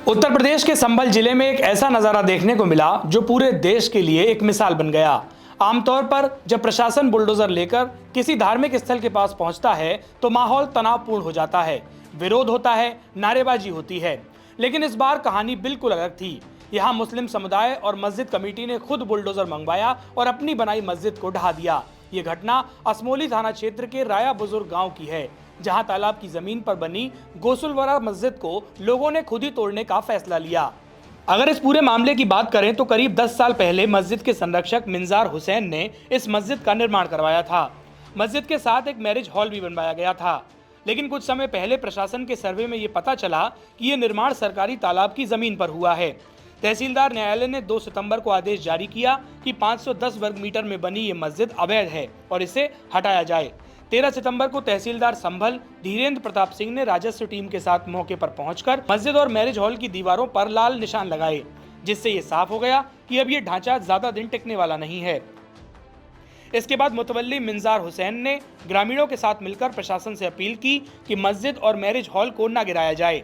उत्तर प्रदेश के संभल जिले में एक ऐसा नजारा देखने को मिला जो पूरे देश के लिए एक मिसाल बन गया। आमतौर पर जब प्रशासन बुलडोजर लेकर किसी धार्मिक स्थल के पास पहुंचता है तो माहौल तनावपूर्ण हो जाता है, विरोध होता है, नारेबाजी होती है। लेकिन इस बार कहानी बिल्कुल अलग थी। यहाँ मुस्लिम समुदाय और मस्जिद कमेटी ने खुद बुलडोजर मंगवाया और अपनी बनाई मस्जिद को ढहा दिया। ये घटना असमोली थाना क्षेत्र के राया बुजुर्ग गांव की है, जहां तालाब की जमीन पर बनी गोसलवरा मस्जिद को लोगों ने खुद ही तोड़ने का फैसला लिया। अगर इस पूरे मामले की बात करें तो करीब 10 साल पहले मस्जिद के संरक्षक मिंजार हुसैन ने इस मस्जिद का निर्माण करवाया था। मस्जिद के साथ एक मैरिज हॉल भी बनवाया गया था। लेकिन कुछ समय पहले प्रशासन के सर्वे में ये पता चला कि ये निर्माण सरकारी तालाब की जमीन पर हुआ है। तहसीलदार न्यायालय ने 2 सितंबर को आदेश जारी किया कि 510 वर्ग मीटर में बनी ये मस्जिद अवैध है और इसे हटाया जाए। 13 सितंबर को तहसीलदार संभल धीरेन्द्र प्रताप सिंह ने राजस्व टीम के साथ मौके पर पहुंचकर मस्जिद और मैरिज हॉल की दीवारों पर लाल निशान लगाए, जिससे ये साफ हो गया कि अब ये ढांचा ज्यादा दिन टिकने वाला नहीं है। इसके बाद मुतवल्ली मिंजार हुसैन ने ग्रामीणों के साथ मिलकर प्रशासन से अपील की कि मस्जिद और मैरिज हॉल को न गिराया जाए।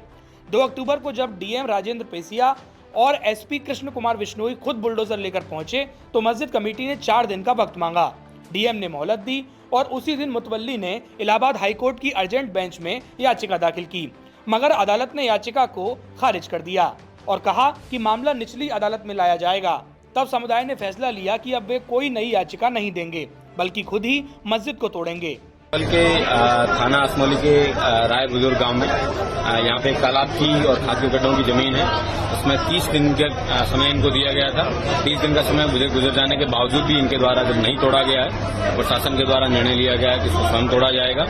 2 अक्टूबर को जब डीएम राजेंद्र पेसिया और एसपी कृष्ण कुमार बिश्नोई खुद बुलडोजर लेकर पहुंचे तो मस्जिद कमेटी ने 4 दिन का वक्त मांगा। डीएम ने मोहलत दी और उसी दिन मुतवल्ली ने इलाहाबाद हाईकोर्ट की अर्जेंट बेंच में याचिका दाखिल की, मगर अदालत ने याचिका को खारिज कर दिया और कहा कि मामला निचली अदालत में लाया जाएगा। तब समुदाय ने फैसला लिया कि अब वे कोई नई याचिका नहीं देंगे, बल्कि खुद ही मस्जिद को तोड़ेंगे। के थाना असमोली के राय बुजुर्ग गांव में यहाँ पे एक तालाब की और खाद्य गड्ढों की जमीन है। उसमें 30 दिन का समय इनको दिया गया था। 30 दिन का समय गुजर जाने के बावजूद भी इनके द्वारा जब नहीं तोड़ा गया है, प्रशासन के द्वारा निर्णय लिया गया है कि इसको स्वयं तोड़ा जाएगा।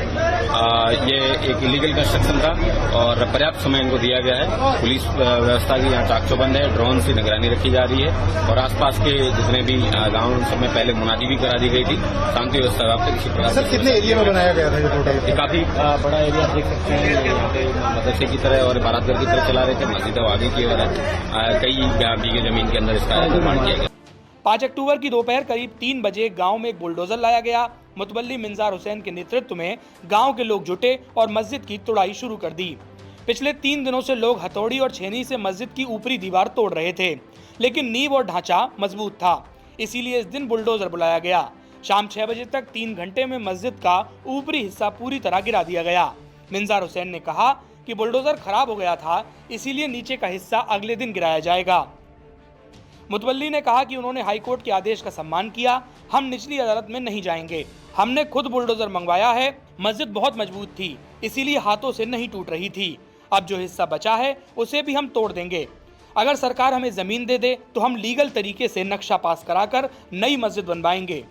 ये एक इलीगल कंस्ट्रक्शन था और पर्याप्त समय इनको दिया गया है। पुलिस व्यवस्था की यहाँ चाकचौबंद है, ड्रोन से निगरानी रखी जा रही है और आसपास के जितने भी गाँव उन सब में पहले मुनादी भी करा दी गई थी। शांति व्यवस्था किसी प्रकार कितने एरिया में बनाया गया था ये टोटल? काफी बड़ा एरिया देख सकते हैं। यहाँ पे मदरसे की तरह और बारातघर की तरह चला रहे थे, मस्जिद आगे की और कई बीघे जमीन के अंदर इसका निर्माण किया गया। 5 अक्टूबर की दोपहर करीब 3 बजे गांव में एक बुलडोजर लाया गया। मुतवल्ली मिंजार हुसैन के नेतृत्व में गांव के लोग जुटे और मस्जिद की तोड़ाई शुरू कर दी। पिछले 3 दिनों से लोग हथौड़ी और छेनी से मस्जिद की ऊपरी दीवार तोड़ रहे थे, लेकिन नींव और ढांचा मजबूत था, इसीलिए इस दिन बुलडोजर बुलाया गया। शाम 6 बजे तक 3 घंटे में मस्जिद का ऊपरी हिस्सा पूरी तरह गिरा दिया गया। मिंजार हुसैन ने कहा कि बुलडोजर खराब हो गया था, इसीलिए नीचे का हिस्सा अगले दिन गिराया जाएगा। मुतवल्ली ने कहा कि उन्होंने हाईकोर्ट के आदेश का सम्मान किया, हम निचली अदालत में नहीं जाएंगे। हमने खुद बुलडोजर मंगवाया है। मस्जिद बहुत मजबूत थी, इसीलिए हाथों से नहीं टूट रही थी। अब जो हिस्सा बचा है उसे भी हम तोड़ देंगे। अगर सरकार हमें जमीन दे दे तो हम लीगल तरीके से नक्शा पास कराकर नई मस्जिद बनवाएंगे।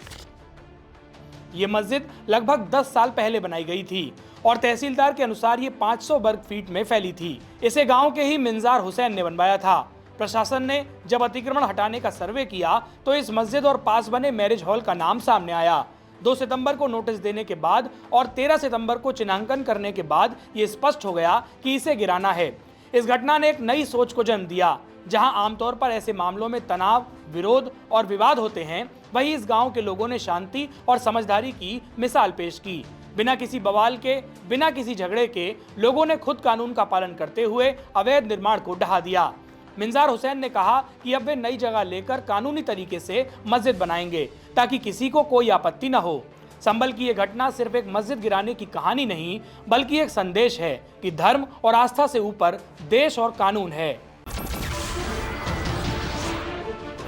ये मस्जिद लगभग 10 साल पहले बनाई गई थी और तहसीलदार के अनुसार ये 500 वर्ग फीट में फैली थी। इसे गांव के ही मिंजार हुसैन ने बनवाया था। प्रशासन ने जब अतिक्रमण हटाने का सर्वे किया तो इस मस्जिद और पास बने मैरिज हॉल का नाम सामने आया। 2 सितंबर को नोटिस देने के बाद और 13 सितंबर को चिन्हांकन करने के बाद ये स्पष्ट हो गया कि इसे गिराना है। इस घटना ने एक नई सोच को जन्म दिया। जहां आमतौर पर ऐसे मामलों में तनाव, विरोध और विवाद होते हैं, वहीं इस गांव के लोगों ने शांति और समझदारी की मिसाल पेश की। बिना किसी बवाल के, बिना किसी झगड़े के लोगों ने खुद कानून का पालन करते हुए अवैध निर्माण को ढहा दिया। मिंजार हुसैन ने कहा कि अब वे नई जगह लेकर कानूनी तरीके से मस्जिद बनाएंगे ताकि किसी को कोई आपत्ति न हो। संभल की ये घटना सिर्फ एक मस्जिद गिराने की कहानी नहीं, बल्कि एक संदेश है कि धर्म और आस्था से ऊपर देश और कानून है।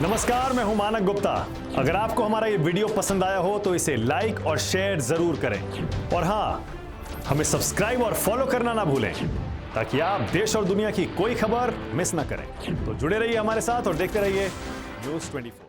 नमस्कार, मैं हूं मानक गुप्ता। अगर आपको हमारा ये वीडियो पसंद आया हो तो इसे लाइक और शेयर जरूर करें और हाँ, हमें सब्सक्राइब और फॉलो करना ना भूलें ताकि आप देश और दुनिया की कोई खबर मिस ना करें। तो जुड़े रहिए हमारे साथ और देखते रहिए News 24।